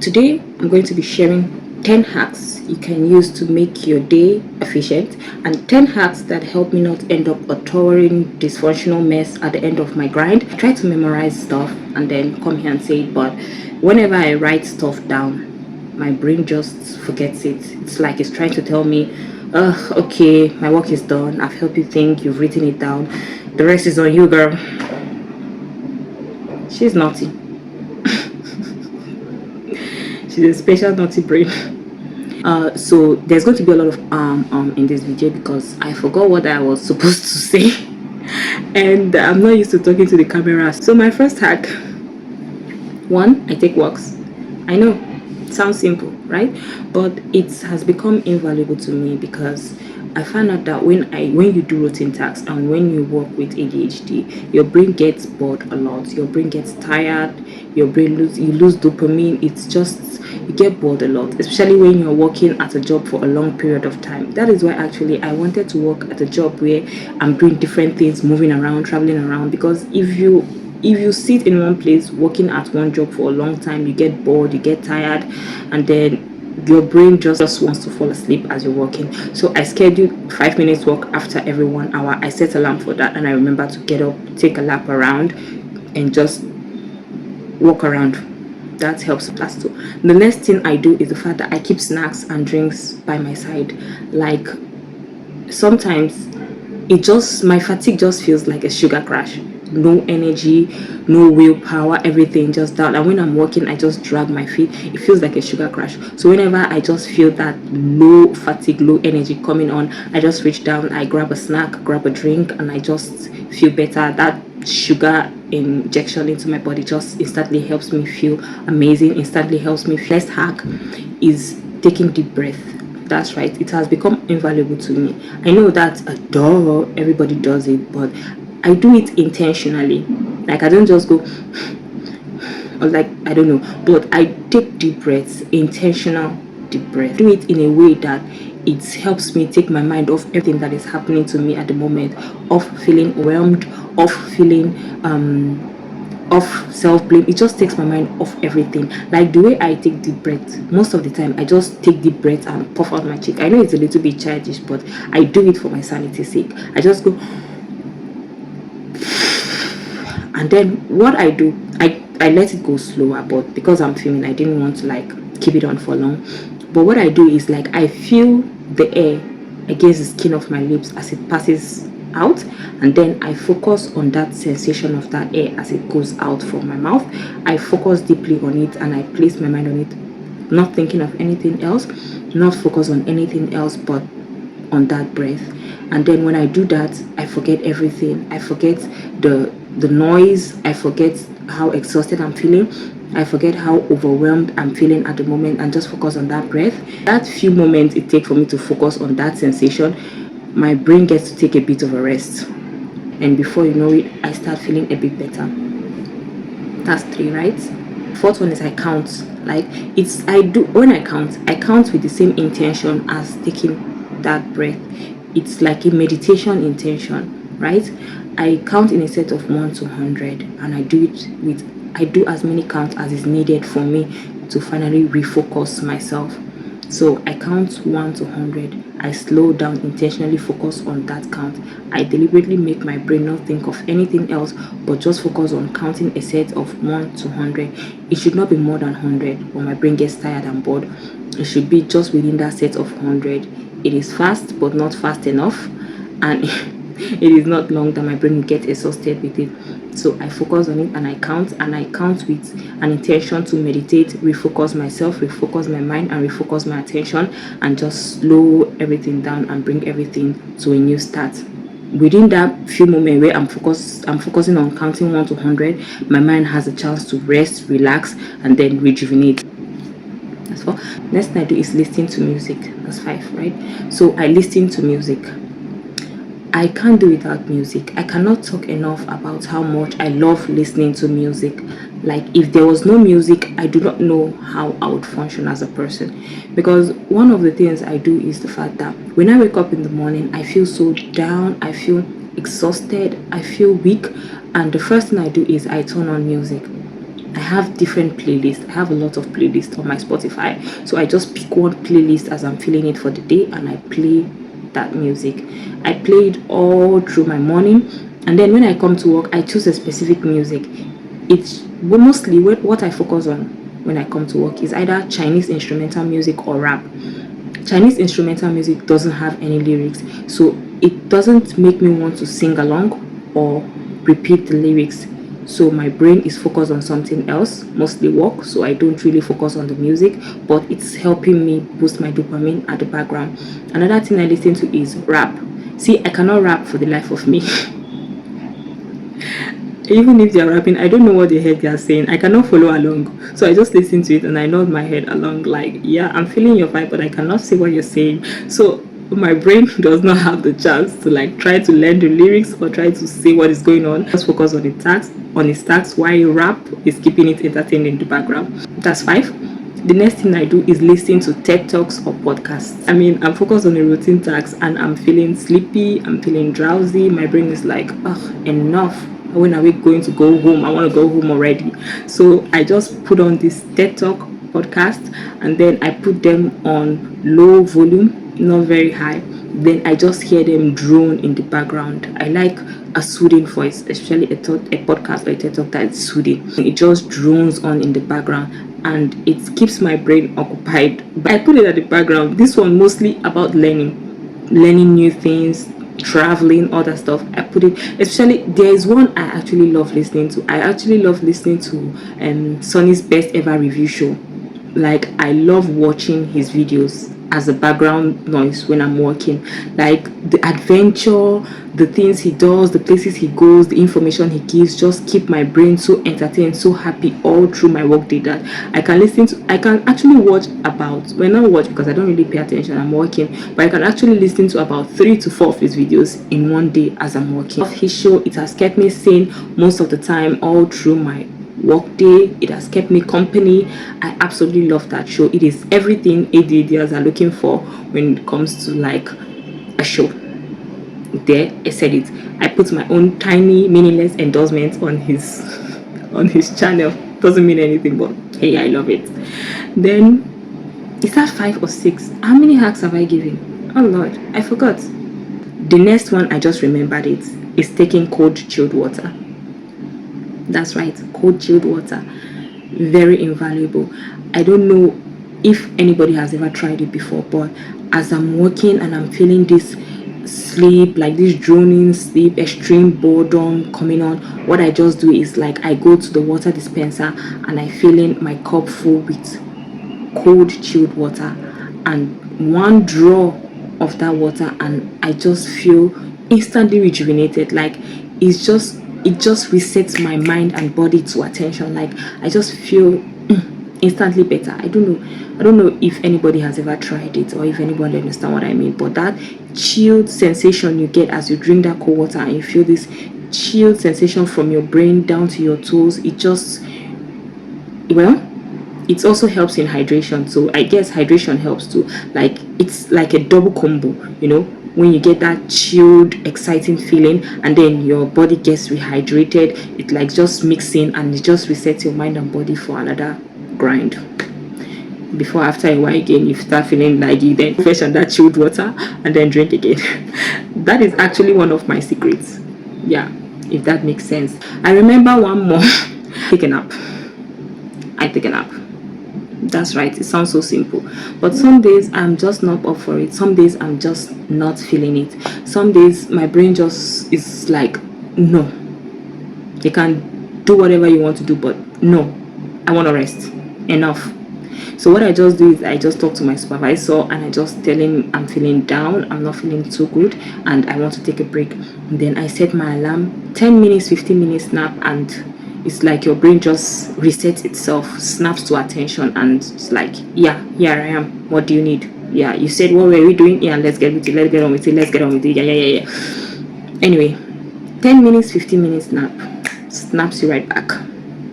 Today I'm going to be sharing 10 hacks you can use to make your day efficient, and 10 hacks that help me not end up a towering dysfunctional mess at the end of my grind. I try to memorize stuff and then come here and say it, but whenever I write stuff down, my brain just forgets it. It's like it's trying to tell me, okay, my work is done, I've helped you think, you've written it down, the rest is on you, girl. She's naughty. She's a special naughty brain. So there's going to be a lot of in this video because I forgot what I was supposed to say and I'm not used to talking to the camera. So my first hack: one, I take walks. I know it sounds simple, right? But it has become invaluable to me because I found out that when you do routine tasks and when you work with ADHD, your brain gets bored a lot. Your brain gets tired. Your brain you lose dopamine. It's just, you get bored a lot, especially when you're working at a job for a long period of time. That is why actually I wanted to work at a job where I'm doing different things, moving around, traveling around. Because if you sit in one place working at one job for a long time, you get bored, you get tired, and then your brain just wants to fall asleep as you're working. So I scheduled 5 minutes walk after every 1 hour. I set alarm for that, and I remember to get up, take a lap around, and just walk around. That helps plus too. The next thing I do is the fact that I keep snacks and drinks by my side. Like sometimes my fatigue just feels like a sugar crash. No energy, no willpower, everything just down. And when I'm walking, I just drag my feet. It feels like a sugar crash. So whenever I just feel that low fatigue, low energy coming on, I just reach down, I grab a snack, grab a drink, and I just feel better. That sugar injection into my body just instantly helps me feel amazing, instantly helps me. First hack is taking deep breath. That's right, it has become invaluable to me. I know that everybody does it, but I do it intentionally. Like I don't just go or like, I don't know, but I take deep breaths, intentional deep breath. Do it in a way that it helps me take my mind off everything that is happening to me at the moment, off feeling overwhelmed, off feeling off self-blame. It just takes my mind off everything. Like the way I take deep breaths, most of the time I just take deep breaths and puff out my cheek. I know it's a little bit childish, but I do it for my sanity's sake. I just go, and then what I do, I let it go slower, but because I'm filming, I didn't want to like keep it on for long. But what I do is like I feel the air against the skin of my lips as it passes out, and then I focus on that sensation of that air as it goes out from my mouth. I focus deeply on it and I place my mind on it, not thinking of anything else, not focus on anything else but on that breath. And then when I do that, I forget everything. I forget the noise. I forget how exhausted I'm feeling. I forget how overwhelmed I'm feeling at the moment and just focus on that breath. That few moments it takes for me to focus on that sensation, my brain gets to take a bit of a rest. And before you know it, I start feeling a bit better. That's 3, right? Fourth one is I count. Like when I count with the same intention as taking that breath. It's like a meditation intention, right? I count in a set of 1 to 100, and I do as many counts as is needed for me to finally refocus myself. So I count 1 to 100. I slow down, intentionally focus on that count. I deliberately make my brain not think of anything else, but just focus on counting a set of 1 to 100. It should not be more than 100 when my brain gets tired and bored. It should be just within that set of 100. It is fast, but not fast enough, and it is not long that my brain will get exhausted with it. So I focus on it and I count with an intention to meditate, refocus myself, refocus my mind, and refocus my attention, and just slow everything down and bring everything to a new start. Within that few moments where I'm focusing on counting 1 to 100, my mind has a chance to rest, relax, and then rejuvenate. That's 4. Next thing I do is listening to music. That's 5, right? So I listen to music. I can't do without music. I cannot talk enough about how much I love listening to music. Like if there was no music, I do not know how I would function as a person. Because one of the things I do is the fact that when I wake up in the morning, I feel so down, I feel exhausted, I feel weak, and the first thing I do is I turn on music. I have different playlists. I have a lot of playlists on my Spotify. So I just pick one playlist as I'm feeling it for the day and I play that music. I play it all through my morning, and then when I come to work, I choose a specific music. It's mostly what I focus on when I come to work is either Chinese instrumental music or rap. Chinese instrumental music doesn't have any lyrics, so it doesn't make me want to sing along or repeat the lyrics. So my brain is focused on something else, mostly work, so I don't really focus on the music, but it's helping me boost my dopamine at the background. Another thing I listen to is rap. See, I cannot rap for the life of me. Even if they're rapping, I don't know what the heck they're saying. I cannot follow along. So I just listen to it and I nod my head along like, yeah, I'm feeling your vibe, but I cannot see what you're saying. So my brain does not have the chance to like try to learn the lyrics or try to see what is going on. Just focus on its task while rap is keeping it entertained in the background. That's 5. The next thing I do is listen to TED Talks or podcasts. I mean, I'm focused on a routine task and I'm feeling sleepy, I'm feeling drowsy. My brain is like, ugh, enough. When are we going to go home? I want to go home already. So I just put on this TED Talk podcast and then I put them on low volume, not very high. Then I just hear them drone in the background. I like a soothing voice, especially a podcast or a TED Talk that is soothing. It just drones on in the background and it keeps my brain occupied. But I put it at the background. This one mostly about learning new things, traveling, all that stuff. I put it, especially there is one I actually love listening to. I actually love listening to Sonny's best ever review show. Like, I love watching his videos as a background noise when I'm working. Like the adventure, the things he does, the places he goes, the information he gives just keep my brain so entertained, so happy all through my work day that I can actually watch about, well, not watch because I don't really pay attention, I'm working, but I can actually listen to about 3 to 4 of his videos in one day as I'm working. His show, it has kept me sane most of the time all through my Workday. It has kept me company. I absolutely love that show. It is everything ADHDers are looking for when it comes to like a show. There, I said it. I put my own tiny meaningless endorsement on his channel. Doesn't mean anything, but hey, I love it. Then is that 5 or 6? How many hacks have I given? Oh Lord, I forgot. The next one, I just remembered it, is taking cold chilled water. That's right, cold chilled water. Very invaluable. I don't know if anybody has ever tried it before, but as I'm working and I'm feeling this sleep, like this droning sleep, extreme boredom coming on, what I just do is like I go to the water dispenser and I fill in my cup full with cold chilled water, and one draw of that water and I just feel instantly rejuvenated. Like it just resets my mind and body to attention. Like I just feel instantly better. I don't know if anybody has ever tried it or if anybody understand what I mean, but that chilled sensation you get as you drink that cold water and you feel this chilled sensation from your brain down to your toes, it just, well, it also helps in hydration. So I guess hydration helps too. Like it's like a double combo, when you get that chilled, exciting feeling and then your body gets rehydrated, it like just mixing and it just resets your mind and body for another grind. Before, after a while again, you start feeling like you then fresh on that chilled water and then drink again. That is actually one of my secrets. Yeah, if that makes sense. I remember one more. Take a nap. I take a nap. That's right, it sounds so simple, but some days I'm just not up for it. Some days I'm just not feeling it. Some days my brain just is like, no, you can do whatever you want to do, but no, I want to rest. Enough. So what I just do is I just talk to my supervisor and I just tell him I'm feeling down, I'm not feeling too good and I want to take a break. And then I set my alarm, 10 minutes, 15 minutes nap, and it's like your brain just resets itself, snaps to attention, and it's like, yeah, here I am. What do you need? Yeah, you said what were we doing? Yeah, let's get with it. Let's get on with it. Yeah. Anyway, 10 minutes, 15 minutes nap snaps you right back.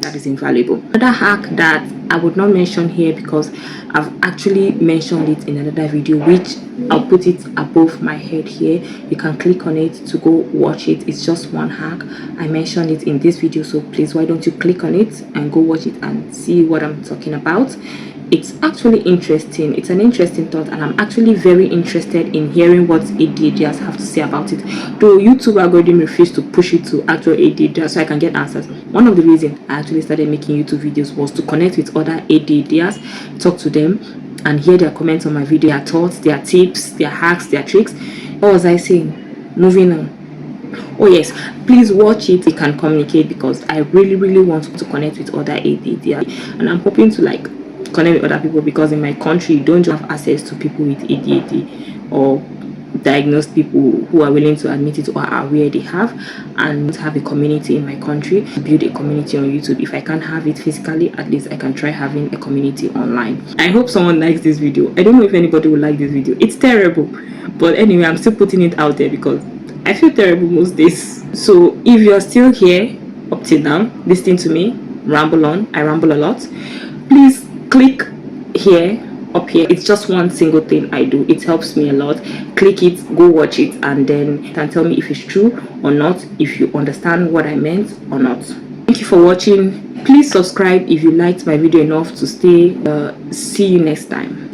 That is invaluable. Another hack that I would not mention here because I've actually mentioned it in another video, which I'll put it above my head here. You can click on it to go watch it. It's just one hack. I mentioned it in this video, so please, why don't you click on it and go watch it and see what I'm talking about. It's actually interesting. It's an interesting thought, and I'm actually very interested in hearing what ADHDers have to say about it. Though YouTube algorithm refused to push it to actual ADHDers so I can get answers. One of the reasons I actually started making YouTube videos was to connect with other ADHDers, talk to them, and hear their comments on my video, their thoughts, their tips, their hacks, their tricks. What was I saying? Moving on. Oh yes, please watch it. We can communicate because I really want to connect with other ADHD, and I'm hoping to like connect with other people, because in my country you don't just have access to people with ADHD or diagnosed people who are willing to admit it or are aware they have, and have a community in my country. Build a community on YouTube. If I can't have it physically, at least I can try having a community online. I hope someone likes this video. I don't know if anybody will like this video. It's terrible, but anyway, I'm still putting it out there because I feel terrible most days. So if you're still here up till now listening to me ramble on, I ramble a lot, please click here, up here. It's just one single thing I do. It helps me a lot. Click it, go watch it, and then you can tell me if it's true or not, if you understand what I meant or not. Thank you for watching. Please subscribe if you liked my video enough to stay. See you next time.